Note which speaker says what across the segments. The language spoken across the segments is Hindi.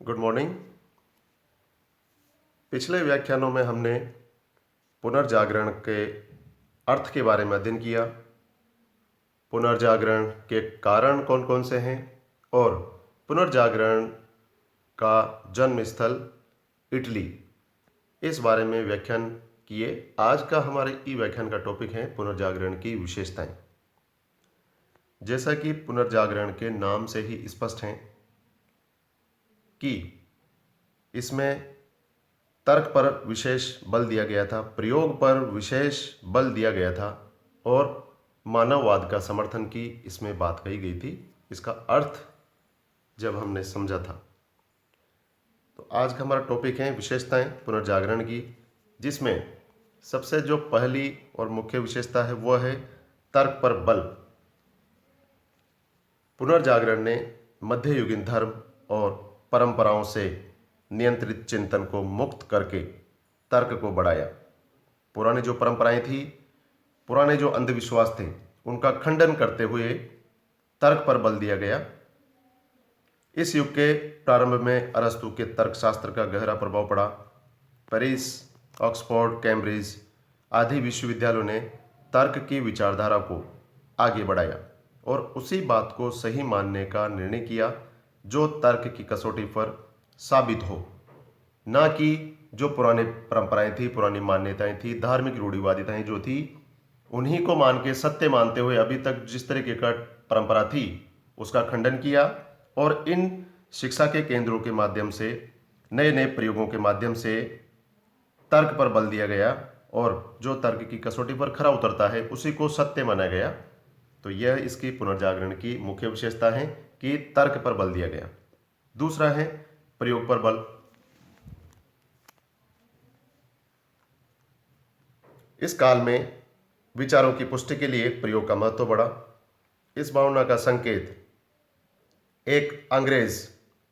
Speaker 1: Good morning. पिछले व्याख्यानों में हमने पुनर्जागरण के अर्थ के बारे में अध्ययन किया। पुनर्जागरण के कारण कौन कौन से हैं और पुनर्जागरण का जन्म स्थल इटली, इस बारे में व्याख्यान किए। आज का हमारे ई व्याख्यान का टॉपिक है पुनर्जागरण की विशेषताएं। जैसा कि पुनर्जागरण के नाम से ही स्पष्ट है कि इसमें तर्क पर विशेष बल दिया गया था, प्रयोग पर विशेष बल दिया गया था और मानववाद का समर्थन की इसमें बात कही गई थी। इसका अर्थ जब हमने समझा था, तो आज का हमारा टॉपिक है विशेषताएं पुनर्जागरण की, जिसमें सबसे जो पहली और मुख्य विशेषता है वह है तर्क पर बल। पुनर्जागरण ने मध्ययुगीन धर्म और परंपराओं से नियंत्रित चिंतन को मुक्त करके तर्क को बढ़ाया। पुरानी जो परंपराएं थी, पुराने जो अंधविश्वास थे, उनका खंडन करते हुए तर्क पर बल दिया गया। इस युग के प्रारंभ में अरस्तु के तर्कशास्त्र का गहरा प्रभाव पड़ा। पेरिस, ऑक्सफोर्ड, कैम्ब्रिज आदि विश्वविद्यालयों ने तर्क की विचारधारा को आगे बढ़ाया और उसी बात को सही मानने का निर्णय किया जो तर्क की कसौटी पर साबित हो, ना कि जो पुरानी परंपराएं थी, पुरानी मान्यताएं थी, धार्मिक रूढ़िवादिताएं जो थी, उन्हीं को मान के सत्य मानते हुए अभी तक जिस तरीके का परंपरा थी उसका खंडन किया और इन शिक्षा के केंद्रों के माध्यम से, नए नए प्रयोगों के माध्यम से तर्क पर बल दिया गया और जो तर्क की कसौटी पर खरा उतरता है उसी को सत्य माना गया। तो यह इसकी पुनर्जागरण की मुख्य विशेषता है कि तर्क पर बल दिया गया। दूसरा है प्रयोग पर बल। इस काल में विचारों की पुष्टि के लिए प्रयोग का महत्व बढ़ा। इस भावना का संकेत एक अंग्रेज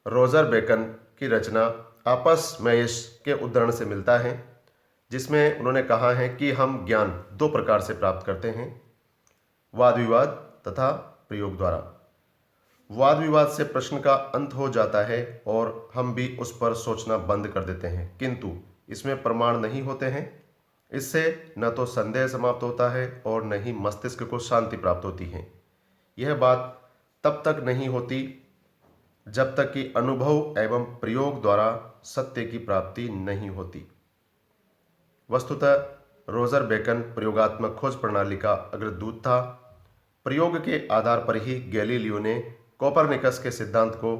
Speaker 1: रोजर बेकन की रचना आपस मैश के उद्धरण से मिलता है, जिसमें उन्होंने कहा है कि हम ज्ञान दो प्रकार से प्राप्त करते हैं, वाद विवाद तथा प्रयोग द्वारा। वाद विवाद से प्रश्न का अंत हो जाता है और हम भी उस पर सोचना बंद कर देते हैं, किंतु इसमें प्रमाण नहीं होते हैं। इससे न तो संदेह समाप्त होता है और न ही मस्तिष्क को शांति प्राप्त होती है। यह बात तब तक नहीं होती जब तक कि अनुभव एवं प्रयोग द्वारा सत्य की प्राप्ति नहीं होती। वस्तुतः रोजर बेकन प्रयोगात्मक खोज प्रणाली का अग्रदूत था। प्रयोग के आधार पर ही गैलीलियो ने कोपरनिकस के सिद्धांत को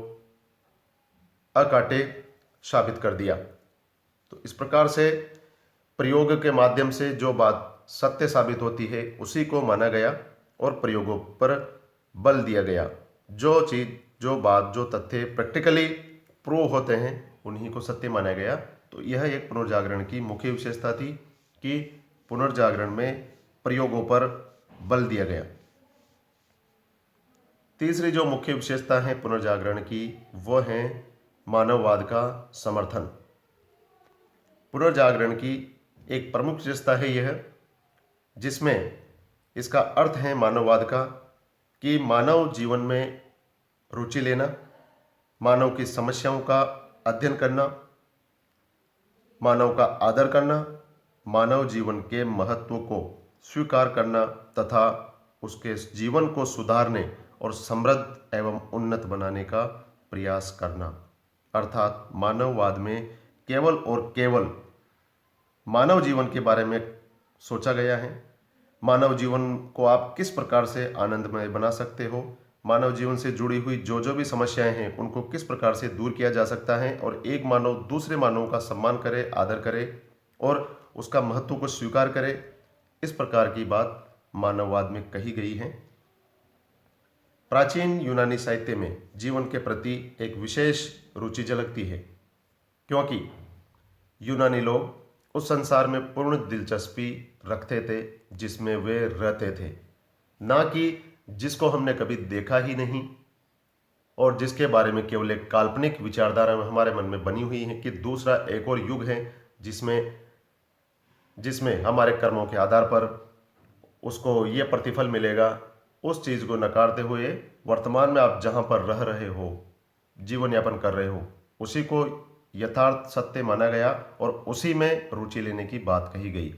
Speaker 1: अकाट्य साबित कर दिया। तो इस प्रकार से प्रयोग के माध्यम से जो बात सत्य साबित होती है उसी को माना गया और प्रयोगों पर बल दिया गया। जो चीज़, जो बात, जो तथ्य प्रैक्टिकली प्रूव होते हैं उन्हीं को सत्य माना गया। तो यह एक पुनर्जागरण की मुख्य विशेषता थी कि पुनर्जागरण में प्रयोगों पर बल दिया गया। तीसरी जो मुख्य विशेषता है पुनर्जागरण की, वह है मानववाद का समर्थन। पुनर्जागरण की एक प्रमुख विशेषता है यह, जिसमें इसका अर्थ है मानववाद का, कि मानव जीवन में रुचि लेना, मानव की समस्याओं का अध्ययन करना, मानव का आदर करना, मानव जीवन के महत्व को स्वीकार करना तथा उसके जीवन को सुधारने और समृद्ध एवं उन्नत बनाने का प्रयास करना। अर्थात मानववाद में केवल और केवल मानव जीवन के बारे में सोचा गया है। मानव जीवन को आप किस प्रकार से आनंदमय बना सकते हो, मानव जीवन से जुड़ी हुई जो भी समस्याएं हैं उनको किस प्रकार से दूर किया जा सकता है और एक मानव दूसरे मानव का सम्मान करे, आदर करे और उसका महत्व को स्वीकार करे, इस प्रकार की बात मानववाद में कही गई है। प्राचीन यूनानी साहित्य में जीवन के प्रति एक विशेष रुचि झलकती है, क्योंकि यूनानी लोग उस संसार में पूर्ण दिलचस्पी रखते थे जिसमें वे रहते थे, ना कि जिसको हमने कभी देखा ही नहीं और जिसके बारे में केवल एक काल्पनिक विचारधारा हमारे मन में बनी हुई है कि दूसरा एक और युग है जिसमें हमारे कर्मों के आधार पर उसको ये प्रतिफल मिलेगा। उस चीज़ को नकारते हुए वर्तमान में आप जहाँ पर रह रहे हो, जीवन यापन कर रहे हो, उसी को यथार्थ सत्य माना गया और उसी में रुचि लेने की बात कही गई।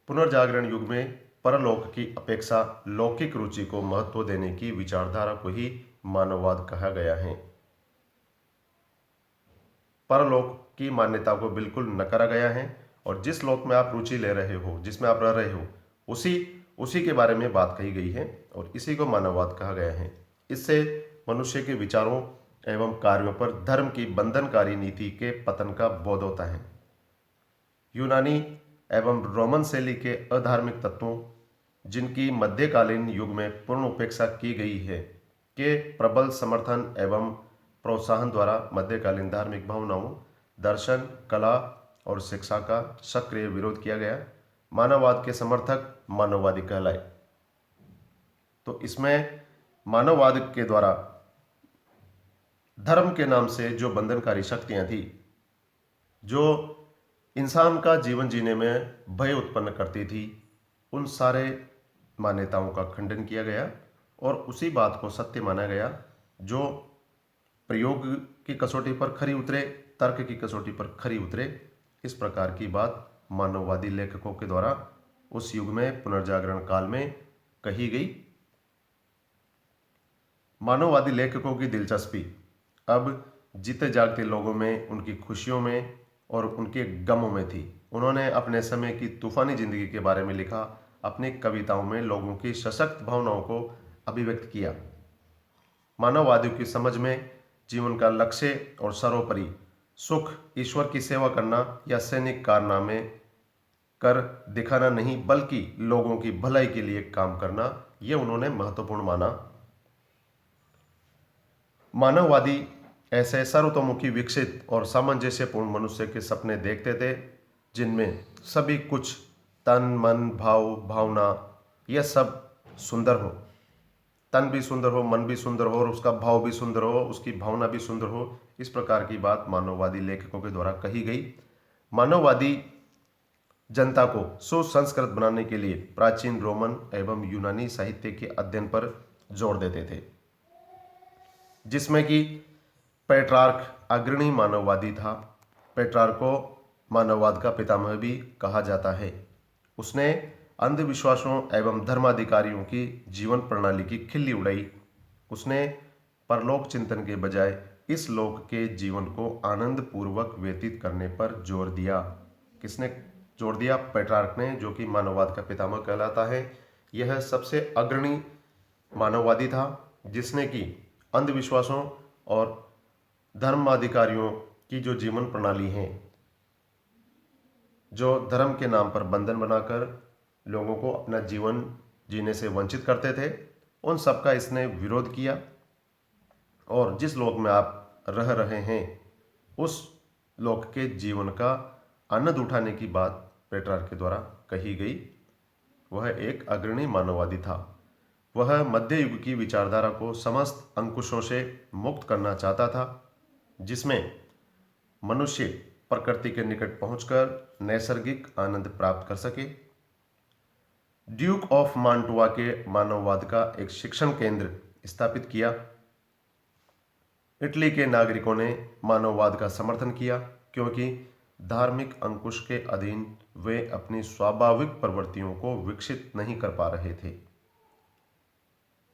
Speaker 1: पुनर्जागरण युग में परलोक की अपेक्षा लौकिक रुचि को महत्व देने की विचारधारा को ही मानववाद कहा गया है। परलोक की मान्यता को बिल्कुल नकारा गया है और जिस लोक में आप रुचि ले रहे हो, जिसमें आप रह रहे हो, उसी के बारे में बात कही गई है और इसी को मानववाद कहा गया है। इससे मनुष्य के विचारों एवं कार्यों पर धर्म की बंधनकारी नीति के पतन का बोध होता है। यूनानी एवं रोमन शैली के अधार्मिक तत्वों, जिनकी मध्यकालीन युग में पूर्ण उपेक्षा की गई है, के प्रबल समर्थन एवं प्रोत्साहन द्वारा मध्यकालीन धार्मिक भावनाओं, दर्शन, कला और शिक्षा का सक्रिय विरोध किया गया। मानववाद के समर्थक मानववादी कहलाए। तो इसमें मानववाद के द्वारा धर्म के नाम से जो बंधनकारी शक्तियां थी, जो इंसान का जीवन जीने में भय उत्पन्न करती थी, उन सारे मान्यताओं का खंडन किया गया और उसी बात को सत्य माना गया जो प्रयोग की कसौटी पर खरी उतरे, तर्क की कसौटी पर खरी उतरे। इस प्रकार की बात मानववादी लेखकों के द्वारा उस युग में पुनर्जागरण काल में कही गई। मानववादी लेखकों की दिलचस्पी अब जीते जागते लोगों में, उनकी खुशियों में और उनके गमों में थी। उन्होंने अपने समय की तूफानी जिंदगी के बारे में लिखा, अपनी कविताओं में लोगों की सशक्त भावनाओं को अभिव्यक्त किया। मानववादियों की समझ में जीवन का लक्ष्य और सर्वोपरि सुख, ईश्वर की सेवा करना या सैनिक कारनामे कर दिखाना नहीं, बल्कि लोगों की भलाई के लिए काम करना, ये उन्होंने महत्वपूर्ण माना। मानववादी ऐसे सर्वतोमुखी, विकसित और सामंजस्यपूर्ण मनुष्य के सपने देखते थे, जिनमें सभी कुछ, तन, मन, भाव, भावना, यह सब सुंदर हो। तन भी सुंदर हो, मन भी सुंदर हो और उसका भाव भी सुंदर हो, उसकी भावना भी सुंदर हो। इस प्रकार की बात मानववादी लेखकों के द्वारा कही गई। मानववादी जनता को सुसंस्कृत बनाने के लिए प्राचीन रोमन एवं यूनानी साहित्य के अध्ययन पर जोर देते थे, जिसमें कि पेट्रार्क अग्रणी मानववादी था। पेट्रार्क को मानववाद का पितामह भी कहा जाता है। उसने अंधविश्वासों एवं धर्माधिकारियों की जीवन प्रणाली की खिल्ली उड़ाई। उसने परलोक चिंतन के बजाय इस लोक के जीवन को आनंद पूर्वक व्यतीत करने पर जोर दिया। किसने जोर दिया? पेट्रार्क ने, जो कि मानववाद का पितामह कहलाता है। यह सबसे अग्रणी मानववादी था, जिसने कि अंधविश्वासों और धर्माधिकारियों की जो जीवन प्रणाली है, जो धर्म के नाम पर बंधन बनाकर लोगों को अपना जीवन जीने से वंचित करते थे, उन सब का इसने विरोध किया। और जिस लोक में आप रह रहे हैं, उस लोक के जीवन का आनंद उठाने की बात पेट्रार्क के द्वारा कही गई। वह एक अग्रणी मानववादी था। वह मध्य युग की विचारधारा को समस्त अंकुशों से मुक्त करना चाहता था, जिसमें मनुष्य प्रकृति के निकट पहुंचकर नैसर्गिक आनंद प्राप्त कर सके। ड्यूक ऑफ मांटुआ के मानववाद का एक शिक्षण केंद्र स्थापित किया। इटली के नागरिकों ने मानववाद का समर्थन किया, क्योंकि धार्मिक अंकुश के अधीन वे अपनी स्वाभाविक प्रवृत्तियों को विकसित नहीं कर पा रहे थे।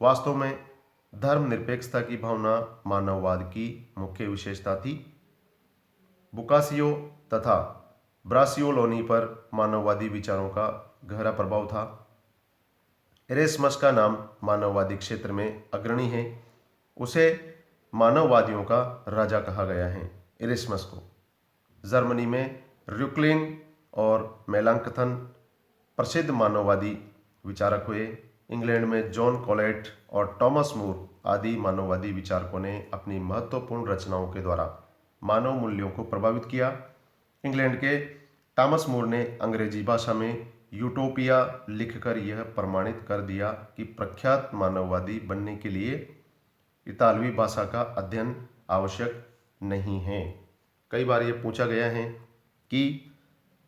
Speaker 1: वास्तव में धर्मनिरपेक्षता की भावना मानववाद की मुख्य विशेषता थी। बुकासियो तथा ब्रासियोलोनी पर मानववादी विचारों का गहरा प्रभाव था। एरेस्मस का नाम मानववादी क्षेत्र में अग्रणी है। उसे मानववादियों का राजा कहा गया है। एरेस्मस को जर्मनी में र्युक्लिन और मेलांकथन प्रसिद्ध मानववादी विचारक हुए। इंग्लैंड में जॉन कॉलेट और टॉमस मूर आदि मानववादी विचारकों ने अपनी महत्वपूर्ण रचनाओं के द्वारा मानव मूल्यों को प्रभावित किया। इंग्लैंड के टॉमस मूर ने अंग्रेजी भाषा में यूटोपिया लिखकर यह प्रमाणित कर दिया कि प्रख्यात मानववादी बनने के लिए इतालवी भाषा का अध्ययन आवश्यक नहीं है। कई बार यह पूछा गया है कि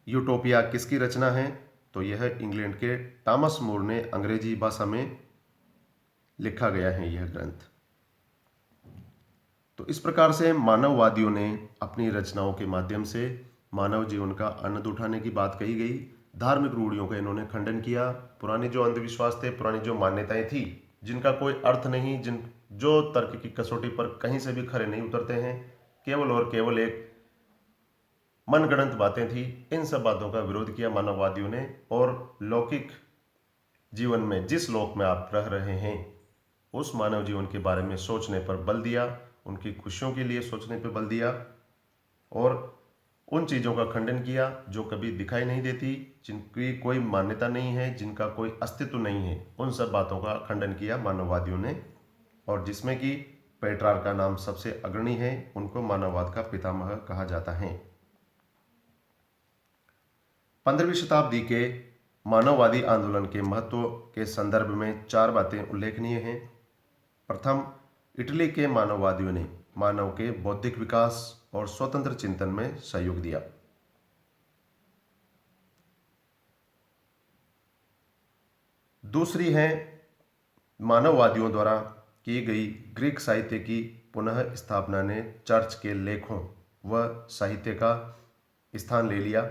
Speaker 1: यूटोपिया किसकी रचना है, तो यह इंग्लैंड के टॉमस मूर ने अंग्रेजी भाषा में लिखा गया है यह ग्रंथ। तो इस प्रकार से मानववादियों ने अपनी रचनाओं के माध्यम से मानव जीवन का आनंद उठाने की बात कही गई। धार्मिक रूढ़ियों का इन्होंने खंडन किया। पुराने जो अंधविश्वास थे, पुरानी जो मान्यताएं थी, जिनका कोई अर्थ नहीं, जो तर्क की कसौटी पर कहीं से भी खरे नहीं उतरते हैं, केवल और केवल एक मनगढ़ंत बातें थी, इन सब बातों का विरोध किया मानववादियों ने। और लौकिक जीवन में, जिस लोक में आप रह रहे हैं, उस मानव जीवन के बारे में सोचने पर बल दिया, उनकी खुशियों के लिए सोचने पर बल दिया, और उन चीज़ों का खंडन किया जो कभी दिखाई नहीं देती, जिनकी कोई मान्यता नहीं है, जिनका कोई अस्तित्व नहीं है, उन सब बातों का खंडन किया मानववादियों ने। और जिसमें कि पेट्रार्क का नाम सबसे अग्रणी है, उनको मानववाद का पितामह कहा जाता है। 15वीं शताब्दी के मानववादी आंदोलन के महत्व के संदर्भ में 4 बातें उल्लेखनीय हैं। प्रथम, इटली के मानववादियों ने मानव के बौद्धिक विकास और स्वतंत्र चिंतन में सहयोग दिया। दूसरी है मानववादियों द्वारा की गई ग्रीक साहित्य की पुनः स्थापना ने चर्च के लेखों व साहित्य का स्थान ले लिया।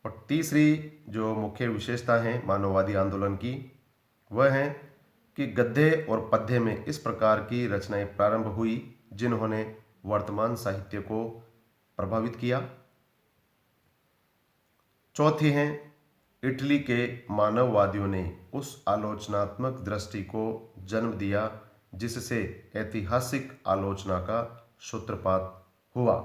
Speaker 1: और तीसरी जो मुख्य विशेषता है मानववादी आंदोलन की, वह है कि गद्य और पद्य में इस प्रकार की रचनाएं प्रारंभ हुई जिन्होंने वर्तमान साहित्य को प्रभावित किया। चौथी है, इटली के मानववादियों ने उस आलोचनात्मक दृष्टि को जन्म दिया जिससे ऐतिहासिक आलोचना का सूत्रपात हुआ,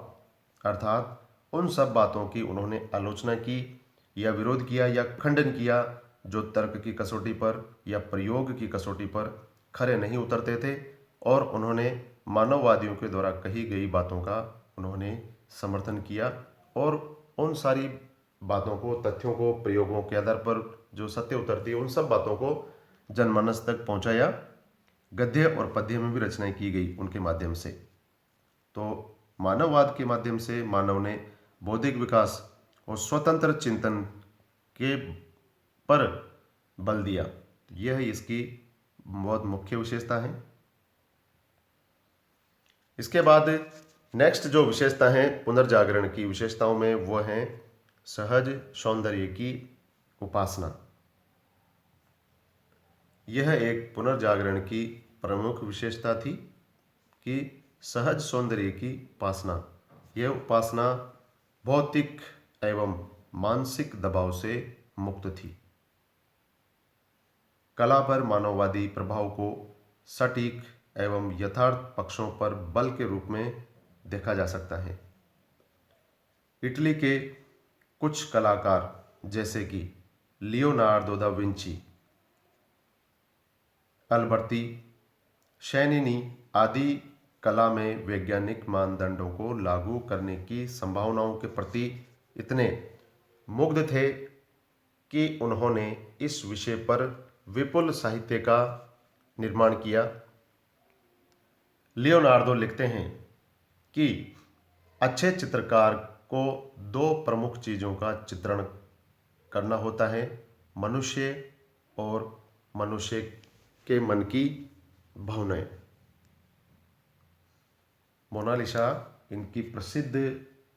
Speaker 1: अर्थात उन सब बातों की उन्होंने आलोचना की या विरोध किया या खंडन किया जो तर्क की कसौटी पर या प्रयोग की कसौटी पर खरे नहीं उतरते थे, और उन्होंने मानववादियों के द्वारा कही गई बातों का उन्होंने समर्थन किया और उन सारी बातों को, तथ्यों को, प्रयोगों के आधार पर जो सत्य उतरती है, उन सब बातों को जनमानस तक पहुंचाया। गद्य और पद्य में भी रचनाएं की गई उनके माध्यम से। तो मानववाद के माध्यम से मानव ने बौद्धिक विकास और स्वतंत्र चिंतन के पर बल दिया। यह इसकी बहुत मुख्य विशेषता है। इसके बाद नेक्स्ट जो विशेषता है पुनर्जागरण की विशेषताओं में, वो है सहज सौंदर्य की उपासना। यह एक पुनर्जागरण की प्रमुख विशेषता थी कि सहज सौंदर्य की उपासना। यह उपासना भौतिक एवं मानसिक दबाव से मुक्त थी। कला पर मानववादी प्रभाव को सटीक एवं यथार्थ पक्षों पर बल के रूप में देखा जा सकता है। इटली के कुछ कलाकार जैसे कि लियोनार्दो दा विंची, अल्बर्ती, शैनिनी आदि कला में वैज्ञानिक मानदंडों को लागू करने की संभावनाओं के प्रति इतने मुग्ध थे कि उन्होंने इस विषय पर विपुल साहित्य का निर्माण किया। लियोनार्दो लिखते हैं कि अच्छे चित्रकार को 2 प्रमुख चीज़ों का चित्रण करना होता है, मनुष्य और मनुष्य के मन की भावनाएं। मोनालिसा इनकी प्रसिद्ध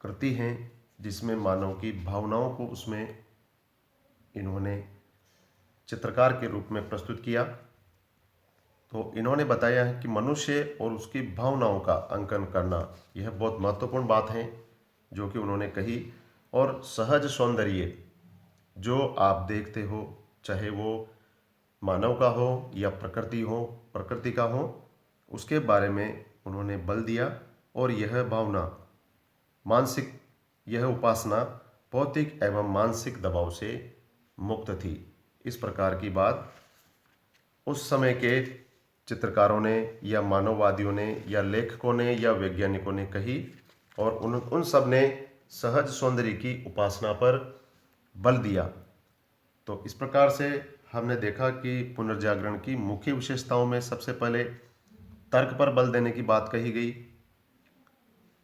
Speaker 1: कृति हैं जिसमें मानव की भावनाओं को उसमें इन्होंने चित्रकार के रूप में प्रस्तुत किया। तो इन्होंने बताया है कि मनुष्य और उसकी भावनाओं का अंकन करना यह बहुत महत्वपूर्ण बात है जो कि उन्होंने कही। और सहज सौंदर्य जो आप देखते हो, चाहे वो मानव का हो या प्रकृति का हो, उसके बारे में उन्होंने बल दिया। और यह भावना मानसिक, यह उपासना भौतिक एवं मानसिक दबाव से मुक्त थी। इस प्रकार की बात उस समय के चित्रकारों ने या मानववादियों ने या लेखकों ने या वैज्ञानिकों ने कही, और उन सब ने सहज सौंदर्य की उपासना पर बल दिया। तो इस प्रकार से हमने देखा कि पुनर्जागरण की मुख्य विशेषताओं में सबसे पहले तर्क पर बल देने की बात कही गई,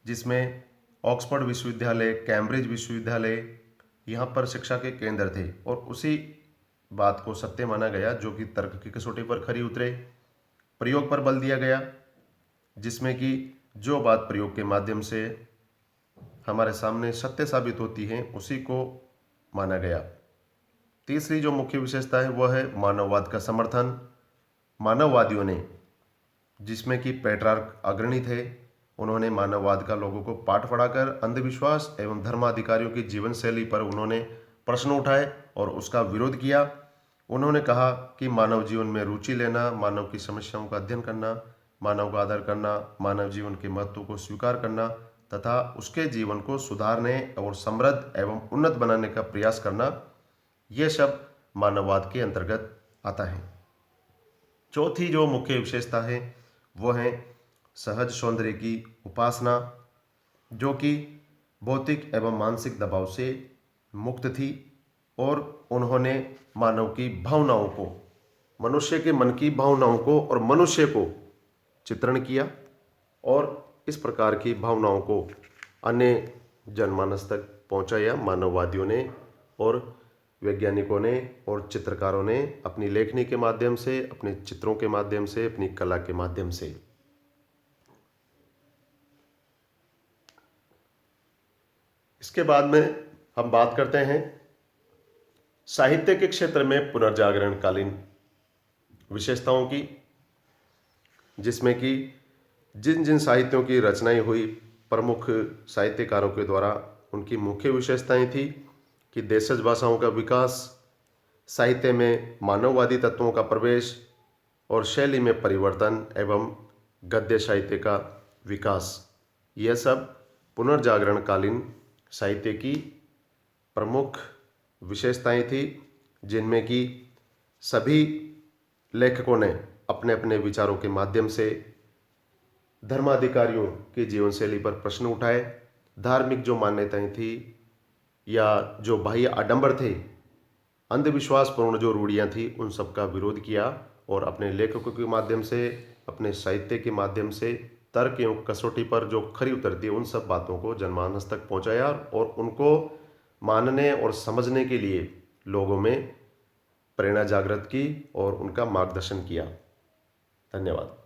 Speaker 1: जिसमें ऑक्सफोर्ड विश्वविद्यालय, कैम्ब्रिज विश्वविद्यालय यहाँ पर शिक्षा के केंद्र थे, और उसी बात को सत्य माना गया जो कि तर्क की कसौटी पर खरी उतरे। प्रयोग पर बल दिया गया जिसमें कि जो बात प्रयोग के माध्यम से हमारे सामने सत्य साबित होती है उसी को माना गया। तीसरी जो मुख्य विशेषता है वह है मानववाद का समर्थन। मानववादियों ने, जिसमें कि पेट्रार्क अग्रणी थे, उन्होंने मानववाद का लोगों को पाठ पढ़ाकर अंधविश्वास एवं धर्माधिकारियों की जीवन शैली पर उन्होंने प्रश्न उठाए और उसका विरोध किया। उन्होंने कहा कि मानव जीवन में रुचि लेना, मानव की समस्याओं का अध्ययन करना, मानव का आदर करना, मानव जीवन के महत्व को स्वीकार करना तथा उसके जीवन को सुधारने और समृद्ध एवं उन्नत बनाने का प्रयास करना, ये सब मानववाद के अंतर्गत आता है। चौथी जो मुख्य विशेषता है वो है सहज सौंदर्य की उपासना, जो कि भौतिक एवं मानसिक दबाव से मुक्त थी और उन्होंने मानव की भावनाओं को, मनुष्य के मन की भावनाओं को और मनुष्य को चित्रण किया और इस प्रकार की भावनाओं को अन्य जनमानस तक पहुंचाया मानववादियों ने और वैज्ञानिकों ने और चित्रकारों ने अपनी लेखनी के माध्यम से, अपने चित्रों के माध्यम से, अपनी कला के माध्यम से। इसके बाद में हम बात करते हैं साहित्य के क्षेत्र में पुनर्जागरणकालीन विशेषताओं की, जिसमें कि जिन जिन साहित्यों की रचनाएं हुई प्रमुख साहित्यकारों के द्वारा, उनकी मुख्य विशेषताएं थी कि देशज भाषाओं का विकास, साहित्य में मानववादी तत्वों का प्रवेश और शैली में परिवर्तन एवं गद्य साहित्य का विकास। यह सब पुनर्जागरणकालीन साहित्य की प्रमुख विशेषताएं थी, जिनमें कि सभी लेखकों ने अपने अपने विचारों के माध्यम से धर्माधिकारियों की जीवन शैली पर प्रश्न उठाए, धार्मिक जो मान्यताएं थी या जो बाह्य आडंबर थे, अंधविश्वासपूर्ण जो रूढ़ियाँ थी, उन सब का विरोध किया और अपने लेखकों के माध्यम से, अपने साहित्य के माध्यम से तर्क एवं कसौटी पर जो खरी उतरती है उन सब बातों को जनमानस तक पहुंचाया और उनको मानने और समझने के लिए लोगों में प्रेरणा जागृत की और उनका मार्गदर्शन किया। धन्यवाद।